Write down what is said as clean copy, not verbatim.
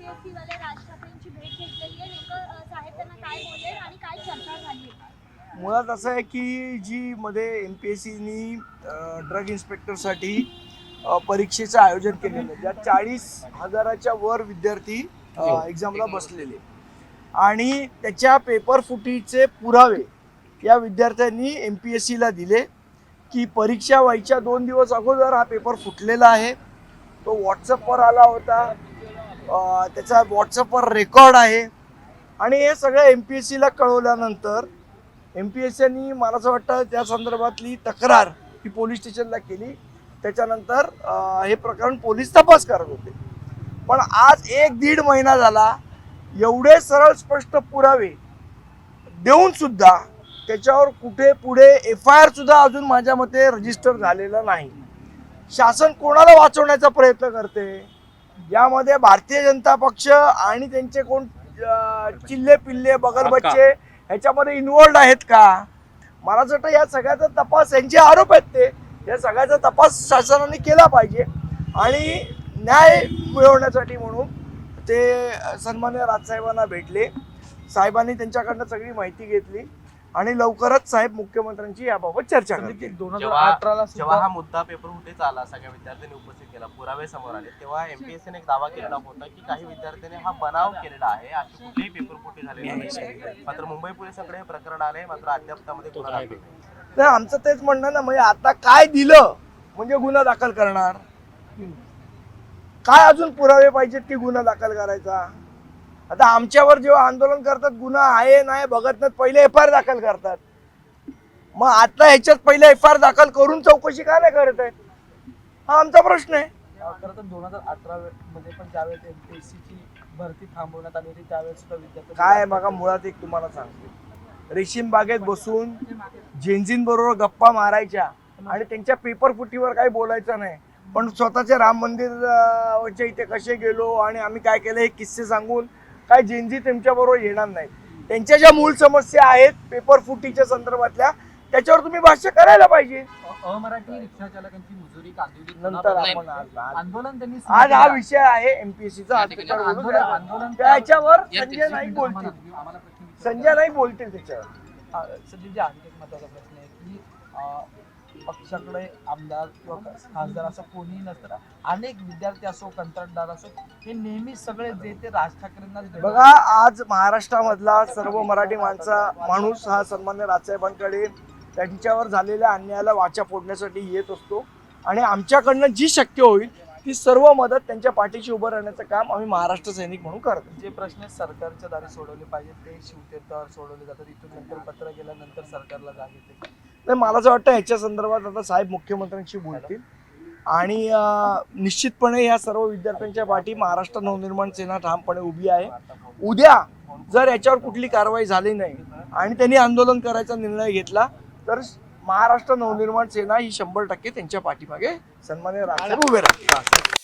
MPSC वाले राज ठाकरेंची भेट घेतलेली आहे. नेमकं साहेब त्यांना काय बोलले आणि काय चर्चा झाली? मुळात असं आहे की जी मध्ये एमपीएससीनी ड्रग इन्स्पेक्टरसाठी परीक्षेचं आयोजन केलेलं आहे, ज्यात 40,000च्या वर विद्यार्थी एक्झामला बसलेले आणि त्याच्या पेपर फुटीचे पुरावे या विद्यार्थ्यांनी एमपीएससीला दिले की परीक्षा व्हायच्या 2 दिवस अगोदर हा पेपर फुटलेला आहे. तो व्हॉट्सअपवर आला होता, त्याचा व्हॉट्सअपवर रेकॉर्ड आहे आणि हे सगळं एमपीएससीला कळवल्यानंतर एमपीएससीनी मला असं वाटतं त्या संदर्भातली तक्रार ही पोलीस स्टेशनला केली. त्याच्यानंतर हे प्रकरण पोलीस तपास करत होते. पण आज 1-1.5 महिना झाला, एवढे सरळ स्पष्ट पुरावे देऊन सुद्धा त्याच्यावर कुठे पुढे FIR सुद्धा अजून माझ्या मते रजिस्टर झालेला नाही. शासन कोणाला वाचवण्याचा प्रयत्न करते? यामध्ये भारतीय जनता पक्ष आणि त्यांचे कोण चिल्ले पिल्ले बगर बच्चे ह्याच्यामध्ये इन्व्हॉल्ड आहेत का? मला असं वाटतं या सगळ्याचा तपास, यांचे आरोप आहेत ते, या सगळ्याचा तपास शासनाने केला पाहिजे आणि न्याय मिळवण्यासाठी म्हणून ते सन्माननीय राजसाहेबांना भेटले. साहेबांनी त्यांच्याकडनं सगळी माहिती घेतली आणि लवकरच साहेब मुख्यमंत्र्यांची याबाबत चर्चा करतील. 2018ला जेव्हा हा मुद्दा पेपर फुटेज आला, सगळ्या विद्यार्थ्यांनी उपस्थित केला, पुरावे समोर आले, तेव्हा एमपीएससीने एक दावा केलेला होता की काही विद्यार्थ्यांनी हा बनाव केलेला आहे, अशी कुठलीही पेपर फुटी झालेली नाही. मात्र मुंबई पोलिसांकडे हे प्रकरण आले, मात्र अद्याप त्यामध्ये गुन्हा दाखल नाही. तर आमचं तेच म्हणणं ना, म्हणजे आता काय दिलं म्हणजे गुन्हा दाखल करणार? काय अजून पुरावे पाहिजेत की गुन्हा दाखल करायचा? आता आमच्यावर जेव्हा आंदोलन करतात, गुन्हा आहे नाही बघत नाहीत, पहिले FIR दाखल करतात. मग आता ह्याच्यात पहिले FIR दाखल करून चौकशी का नाही करत आहेत? हा आमचा प्रश्न आहे. खरं तर 2018 मध्ये पण ज्यावेळेस एमपीएससीची भरती थांबवण्यात आली होती त्यावेळेस सुद्धा विद्यार्थी काय बघा, मुळात एक तुम्हाला सांगतो, रेशीम बागेत बसून जेनझींबरोबर गप्पा मारायच्या आणि त्यांच्या पेपर फुटीवर काही बोलायचं नाही, पण स्वतःच्या राम मंदिरच्या इथे कसे गेलो आणि आम्ही काय केलं हे किस्से सांगून काय जेनझी त्यांच्याबरोबर येणार नाही. त्यांच्या ज्या मूळ समस्या आहेत पेपर फुटीच्या संदर्भातल्या, त्याच्यावर तुम्ही भाष्य करायला पाहिजे. अमराठी रिक्षा चालकांची मुजुरी नंतर आपण आंदोलन त्यांनी आज हा विषय आहे एमपीएससीचा, त्याच्यावर संजय नाईक बोलतील, संजय नाईक बोलतील त्याच्यावर. सध्या आणखी एक महत्त्वाचा प्रश्न आहे की पक्षाकडे आमदार किंवा खासदार असं कोणीही नसतं, अनेक विद्यार्थी असो कंत्राटदार असो, हे नेहमी सगळे जे ते राज ठाकरेंनाच देतात. बघा, आज महाराष्ट्रामधला सर्व मराठी माणूस हा सन्मान्य राजसाहेबांकडे त्यांच्यावर झालेल्या अन्यायाला वाचा फोडण्यासाठी येत असतो आणि आमच्याकडनं जी शक्य होईल ती सर्व मदत त्यांच्या पाठीशी उभं राहण्याचं काम आम्ही महाराष्ट्र सैनिक म्हणून करतो. जे प्रश्न सरकारच्या दारी सोडवले पाहिजे ते शिवतीर्थावर सोडवले जातात. इथून नंतर पत्र गेल्यानंतर सरकारला जाग येते. नाही, मला असं वाटतं ह्याच्या संदर्भात आता साहेब मुख्यमंत्र्यांशी बोलतील आणि निश्चितपणे या सर्व विद्यार्थ्यांच्या पाठी महाराष्ट्र नवनिर्माण सेना ठामपणे उभी आहे. उद्या जर याच्यावर कुठली कारवाई झाली नाही आणि त्यांनी आंदोलन करायचा निर्णय घेतला तर महाराष्ट्र नवनिर्माण सेना ही 100% त्यांच्या पाठीमागे सन्माननीय राजसाहेब उभे राहतील.